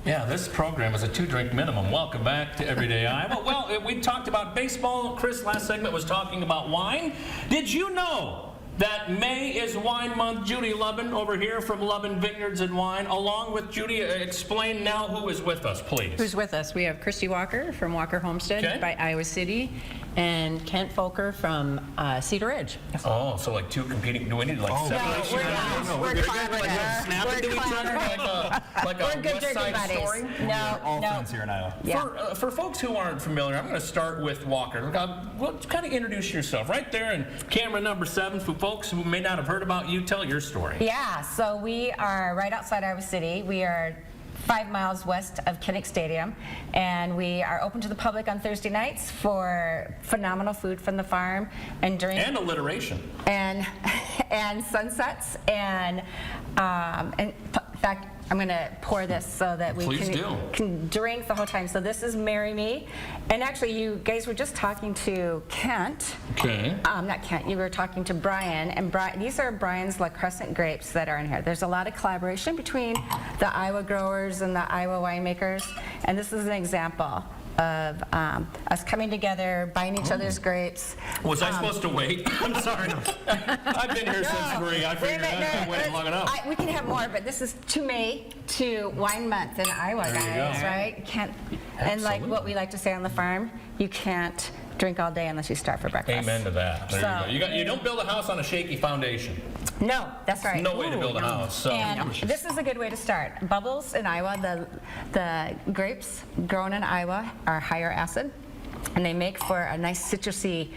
Yeah, this program is a 2-drink minimum. Welcome back to Everyday Iowa. Well, we talked about baseball. Chris, last segment, was talking about wine. Did you know that May is wine month? Judy Lubben over here from Lubben Vineyards and Wine, along with Judy. Explain now who is with us, please. Who's with us? We have Christy Walker from Walker Homestead by Iowa City, and Kent Folker from Cedar Ridge. Oh, so like two competing. Do we need like separation? We're Snap into each other like a West Side Story? No, all friends here in Iowa. Yeah. For folks who aren't familiar, I'm going to start with Walker. Well, kind of introduce yourself right there, and camera number 7 for folks who may not have heard about you. Tell your story. Yeah, so we are right outside Iowa City. We are 5 miles west of Kinnick Stadium, and we are open to the public on Thursday nights for phenomenal food from the farm and drink. And alliteration. And sunsets, and in fact, I'm going to pour this so that we can drink the whole time. So this is Marry Me. And actually, you guys were just talking to Kent. Okay. Not Kent, you were talking to Brian. And these are Brian's La Crescent grapes that are in here. There's a lot of collaboration between the Iowa growers and the Iowa winemakers. And this is an example of us coming together, buying each other's grapes. Was I supposed to wait? I'm sorry. I've been here since 3. I figured I've been waiting long enough. We can have more, but this is to May, to Wine Month in Iowa, guys, right? And like what we like to say on the farm, you can't drink all day unless you start for breakfast. Amen to that. There you go. You don't build a house on a shaky foundation. No, that's right. No way to build a house. So. And this is a good way to start. Bubbles in Iowa, the grapes grown in Iowa are higher acid, and they make for a nice citrusy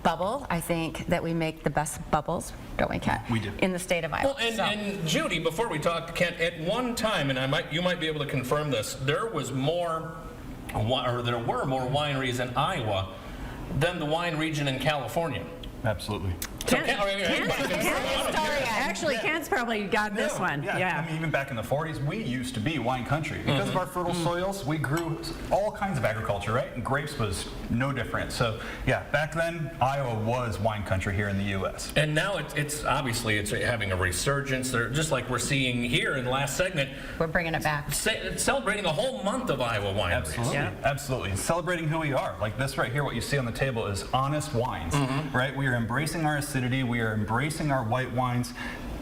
bubble. I think that we make the best bubbles, don't we, Kent? We do. In the state of Iowa. Well, and Judy, before we talk to Kent, at one time, and you might be able to confirm this, there were more wineries in Iowa than the wine region in California. Absolutely. So Actually, Kent's probably got this one. Yeah. I mean, even back in the 40s, we used to be wine country. Because of our fertile soils, we grew all kinds of agriculture, right? And grapes was no different. So, yeah, back then, Iowa was wine country here in the U.S. And now it's obviously having a resurgence. They're just like we're seeing here in the last segment. We're bringing it back. Celebrating a whole month of Iowa wineries. Absolutely. Yeah. Absolutely. Celebrating who we are. Like this right here, what you see on the table is honest wines, right? We are embracing our acidity. We are embracing our white wines.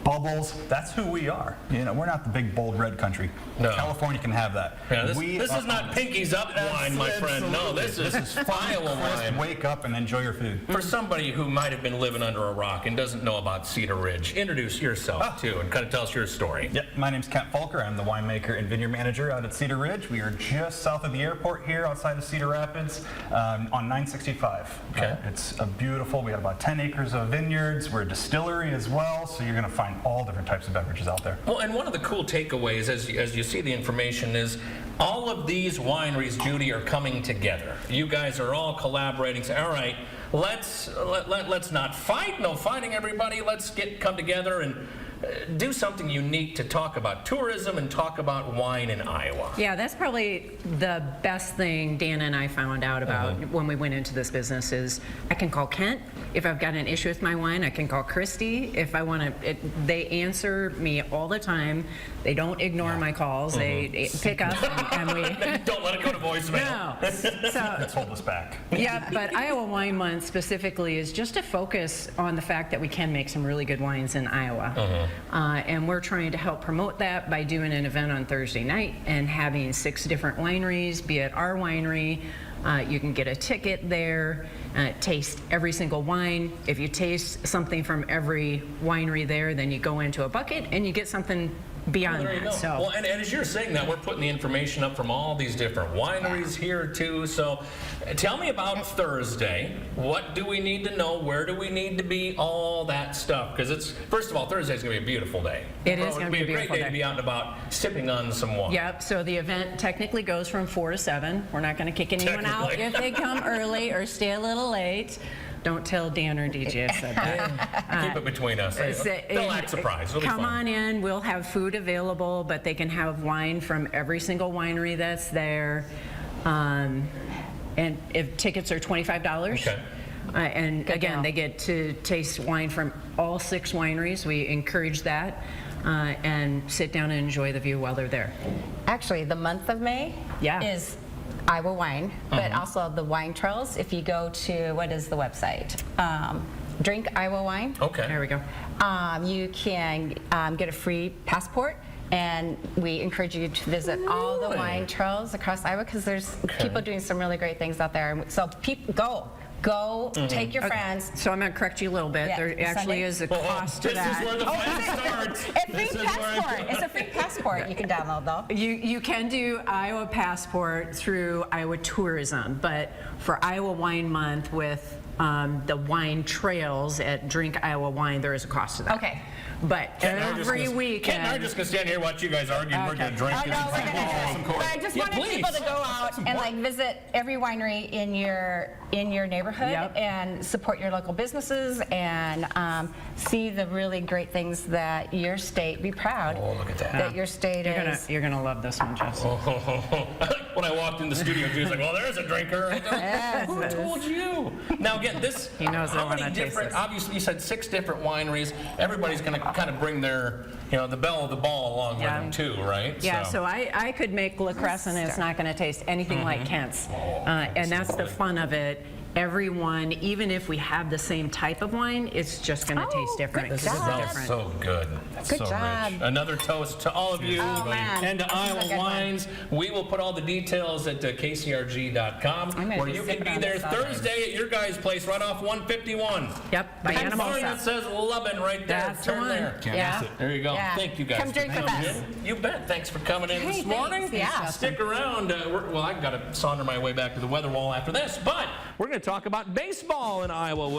Bubbles, that's who we are. You know, we're not the big, bold red country. No. California can have that. Yeah, this is not Pinky's Up wine, my friend. No, this is Iowa wine. Wake up and enjoy your food. For somebody who might have been living under a rock and doesn't know about Cedar Ridge, introduce yourself, too, and kind of tell us your story. Yep, my name's Kent Folker. I'm the winemaker and vineyard manager out at Cedar Ridge. We are just south of the airport here outside of Cedar Rapids on 965. Okay. It's a beautiful, we have about 10 acres of vineyards. We're a distillery as well, so you're going to find all different types of beverages out there. Well, and one of the cool takeaways as you see the information is all of these wineries, Judy, are coming together. You guys are all collaborating. Say, all right, let's not fight. No fighting, everybody. Let's come together and do something unique to talk about tourism and talk about wine in Iowa. Yeah, that's probably the best thing Dan and I found out about when we went into this business is I can call Kent if I've got an issue with my wine. I can call Christy if I want to. They answer me all the time. They don't ignore my calls. They pick up and we don't let it go to voicemail. No. So let's hold us back. Yeah, but Iowa Wine Month specifically is just to focus on the fact that we can make some really good wines in Iowa. And we're trying to help promote that by doing an event on Thursday night and having 6 different wineries be at our winery. You can get a ticket there, taste every single wine. If you taste something from every winery there, then you go into a bucket and you get something beyond that. So. Well, and as you're saying that, we're putting the information up from all these different wineries here too. So tell me about Thursday. What do we need to know? Where do we need to be? All that stuff. Because it's, first of all, Thursday's going to be a beautiful day. It is going to be a great day to be out and about sipping on some wine. Yep. So the event technically goes from 4 to 7. We're not going to kick anyone out if they come early or stay a little late. Don't tell Dan or DJ I said that. Keep it between us. They'll act surprised. It'll be fun. Come on in. We'll have food available, but they can have wine from every single winery that's there. And if tickets are $25. Okay. And again, they get to taste wine from all 6 wineries. We encourage that. and sit down and enjoy the view while they're there. Actually, the month of May Yeah. is Iowa wine, but also the wine trails. If you go to, what is the website? Drink Iowa Wine. Okay. There we go. You can get a free passport, and we encourage you to visit all the wine trails across Iowa because there's people doing some really great things out there. So people go, take your friends. So I'm going to correct you a little bit. Yeah, There actually Sunday. is a cost to This is where that. the fun starts. A free passport. It's a free passport you can download though. You can do Iowa Passport through Iowa Tourism, but for Iowa Wine Month with the wine trails at Drink Iowa Wine, there is a cost to that. Okay. But every Ken and I are weekend. just gonna stand here watch you guys argue. We're gonna drink. Oh, no, we're gonna do it. But I just wanted please. people to go out and like visit every winery in your neighborhood Yep. and support your local businesses and see the really great things that your state. Be proud. Oh, look at that. That your state is. You're gonna love this one, Jess. When I walked in the studio, she was like, "Well, there's a drinker." Who told you? Now again, this. He knows how that when many I taste different? this. Obviously, you said 6 different wineries. Everybody's gonna kind of bring their, the bell of the ball along with Yeah. them too, right? Yeah, so I could make La Crescent and it's not going to taste anything like Kent's. And that's the fun of it. Everyone, even if we have the same type of wine, it's just going to taste different. good because it's job. different. So good. That's Good so job. rich. Another toast to all of you Oh, man. and to This is a Iowa good one. Wines. We will put all the details at kcrg.com gonna where just you sip can be on there this all day. Thursday at your guys' place right off 151. Yep, by Big Anna sign Mosa. that says Lubben right there. That's the Turn one. there. Yeah. There you go. Yeah. Thank you guys. Come drink for with coming us. in. You bet. Thanks for coming in Hey, this morning. thanks. Yeah. Stick around. Well, I've got to saunter my way back to the weather wall after this, but we're going to talk about baseball in Iowa.